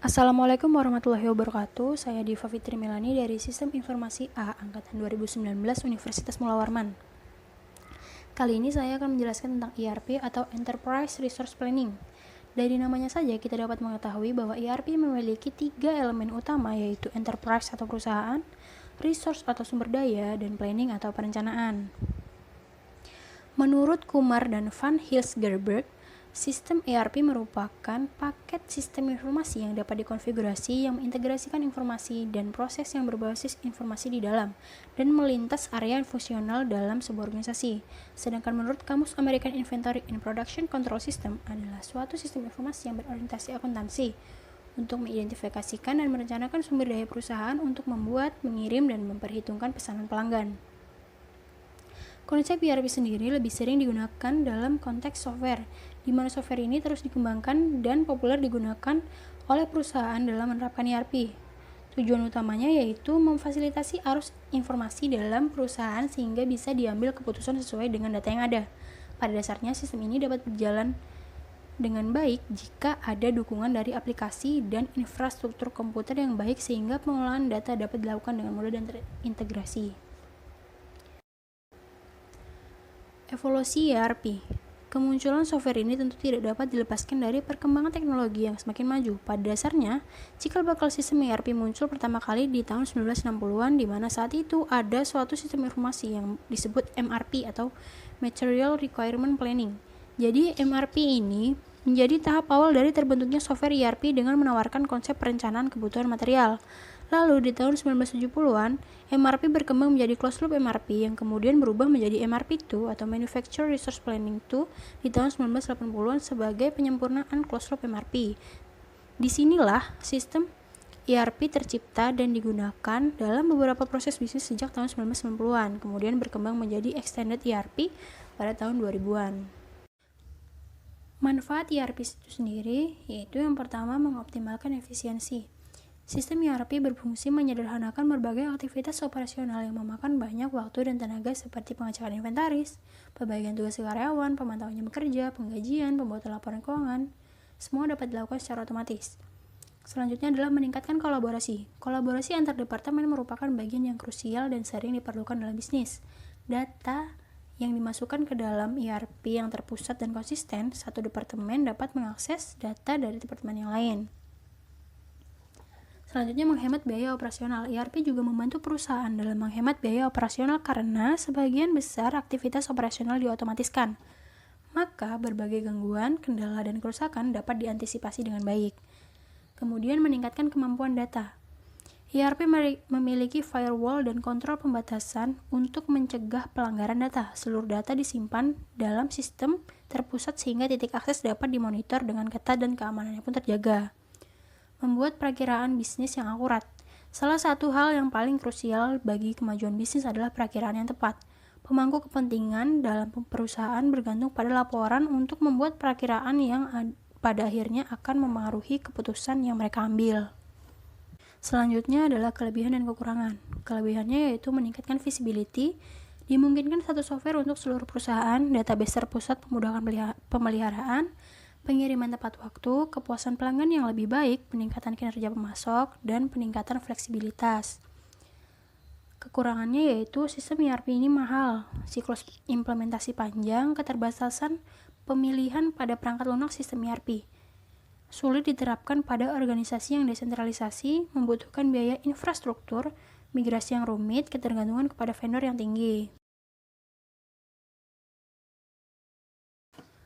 Assalamualaikum warahmatullahi wabarakatuh. Saya Diva Fitri Melani dari Sistem Informasi A Angkatan 2019 Universitas Mula Warman. Kali ini saya akan menjelaskan tentang ERP atau Enterprise Resource Planning. Dari namanya saja kita dapat mengetahui bahwa ERP memiliki 3 elemen utama, yaitu enterprise atau perusahaan, resource atau sumber daya, dan planning atau perencanaan. Menurut Kumar dan Van Hilsgerberg, sistem ERP merupakan paket sistem informasi yang dapat dikonfigurasi yang mengintegrasikan informasi dan proses yang berbasis informasi di dalam dan melintas area fungsional dalam sebuah organisasi. Sedangkan menurut Kamus American Inventory and Production Control System adalah suatu sistem informasi yang berorientasi akuntansi untuk mengidentifikasikan dan merencanakan sumber daya perusahaan untuk membuat, mengirim, dan memperhitungkan pesanan pelanggan. Konsep ERP sendiri lebih sering digunakan dalam konteks software, di mana software ini terus dikembangkan dan populer digunakan oleh perusahaan dalam menerapkan ERP. Tujuan utamanya yaitu memfasilitasi arus informasi dalam perusahaan sehingga bisa diambil keputusan sesuai dengan data yang ada. Pada dasarnya, sistem ini dapat berjalan dengan baik jika ada dukungan dari aplikasi dan infrastruktur komputer yang baik sehingga pengolahan data dapat dilakukan dengan mudah dan terintegrasi. Evolusi ERP. Kemunculan software ini tentu tidak dapat dilepaskan dari perkembangan teknologi yang semakin maju. Pada dasarnya, cikal bakal sistem ERP muncul pertama kali di tahun 1960-an, di mana saat itu ada suatu sistem informasi yang disebut MRP atau Material Requirement Planning. Jadi MRP ini menjadi tahap awal dari terbentuknya software ERP dengan menawarkan konsep perencanaan kebutuhan material. Lalu di tahun 1970-an, MRP berkembang menjadi closed loop MRP yang kemudian berubah menjadi MRP2 atau Manufacturer Resource Planning 2 di tahun 1980-an sebagai penyempurnaan closed loop MRP. Disinilah sistem ERP tercipta dan digunakan dalam beberapa proses bisnis sejak tahun 1990-an, kemudian berkembang menjadi Extended ERP pada tahun 2000-an. Manfaat ERP itu sendiri yaitu yang pertama mengoptimalkan efisiensi. Sistem ERP berfungsi menyederhanakan berbagai aktivitas operasional yang memakan banyak waktu dan tenaga seperti pengecekan inventaris, pembagian tugas karyawan, pemantauan jam kerja, penggajian, pembuatan laporan keuangan. Semua dapat dilakukan secara otomatis. Selanjutnya adalah meningkatkan kolaborasi. Kolaborasi antar departemen merupakan bagian yang krusial dan sering diperlukan dalam bisnis. Data yang dimasukkan ke dalam ERP yang terpusat dan konsisten, satu departemen dapat mengakses data dari departemen yang lain. Selanjutnya, menghemat biaya operasional. ERP juga membantu perusahaan dalam menghemat biaya operasional karena sebagian besar aktivitas operasional diotomatiskan. Maka, berbagai gangguan, kendala, dan kerusakan dapat diantisipasi dengan baik. Kemudian, meningkatkan kemampuan data. ERP memiliki firewall dan kontrol pembatasan untuk mencegah pelanggaran data. Seluruh data disimpan dalam sistem terpusat sehingga titik akses dapat dimonitor dengan ketat dan keamanannya pun terjaga. Membuat perakiraan bisnis yang akurat. Salah satu hal yang paling krusial bagi kemajuan bisnis adalah perakiraan yang tepat. Pemangku kepentingan dalam perusahaan bergantung pada laporan untuk membuat perakiraan yang pada akhirnya akan memengaruhi keputusan yang mereka ambil. Selanjutnya adalah kelebihan dan kekurangan. Kelebihannya yaitu meningkatkan visibility, dimungkinkan satu software untuk seluruh perusahaan, database terpusat memudahkan pemeliharaan, pengiriman tepat waktu, kepuasan pelanggan yang lebih baik, peningkatan kinerja pemasok, dan peningkatan fleksibilitas. Kekurangannya yaitu sistem ERP ini mahal, siklus implementasi panjang, keterbatasan pemilihan pada perangkat lunak sistem ERP. Sulit diterapkan pada organisasi yang desentralisasi, membutuhkan biaya infrastruktur, migrasi yang rumit, ketergantungan kepada vendor yang tinggi.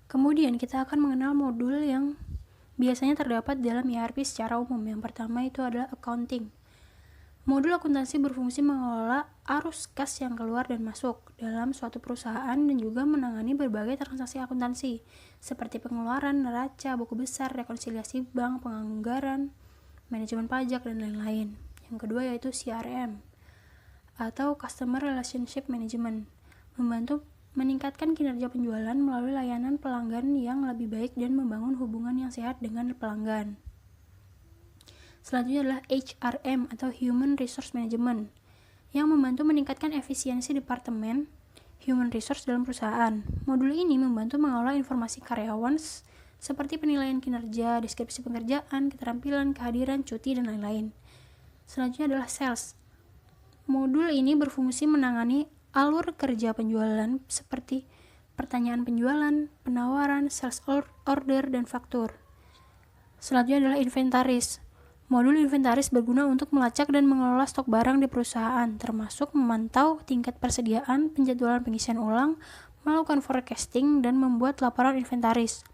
Kemudian kita akan mengenal modul yang biasanya terdapat dalam ERP secara umum. Yang pertama itu adalah accounting. Modul akuntansi berfungsi mengelola arus kas yang keluar dan masuk dalam suatu perusahaan dan juga menangani berbagai transaksi akuntansi seperti pengeluaran, neraca, buku besar, rekonsiliasi bank, penganggaran, manajemen pajak, dan lain-lain. Yang kedua yaitu CRM atau Customer Relationship Management, membantu meningkatkan kinerja penjualan melalui layanan pelanggan yang lebih baik dan membangun hubungan yang sehat dengan pelanggan. Selanjutnya adalah HRM atau Human Resource Management yang membantu meningkatkan efisiensi departemen Human Resource dalam perusahaan. Modul ini membantu mengelola informasi karyawan seperti penilaian kinerja, deskripsi pekerjaan, keterampilan, kehadiran, cuti, dan lain-lain. Selanjutnya adalah sales. Modul ini berfungsi menangani alur kerja penjualan seperti pertanyaan penjualan, penawaran, sales order, dan faktur. Selanjutnya adalah inventaris. Modul inventaris berguna untuk melacak dan mengelola stok barang di perusahaan, termasuk memantau tingkat persediaan, penjadwalan pengisian ulang, melakukan forecasting, dan membuat laporan inventaris.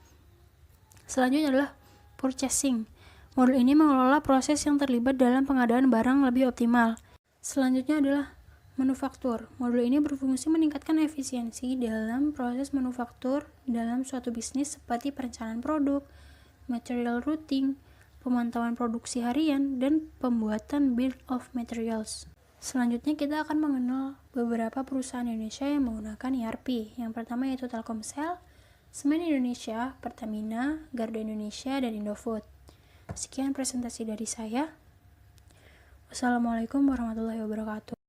Selanjutnya adalah purchasing. Modul ini mengelola proses yang terlibat dalam pengadaan barang lebih optimal. Selanjutnya adalah manufaktur. Modul ini berfungsi meningkatkan efisiensi dalam proses manufaktur dalam suatu bisnis seperti perencanaan produk, material routing, pemantauan produksi harian, dan pembuatan bill of materials. Selanjutnya kita akan mengenal beberapa perusahaan Indonesia yang menggunakan ERP. Yang pertama yaitu Telkomsel, Semen Indonesia, Pertamina, Garuda Indonesia, dan Indofood. Sekian presentasi dari saya. Wassalamualaikum warahmatullahi wabarakatuh.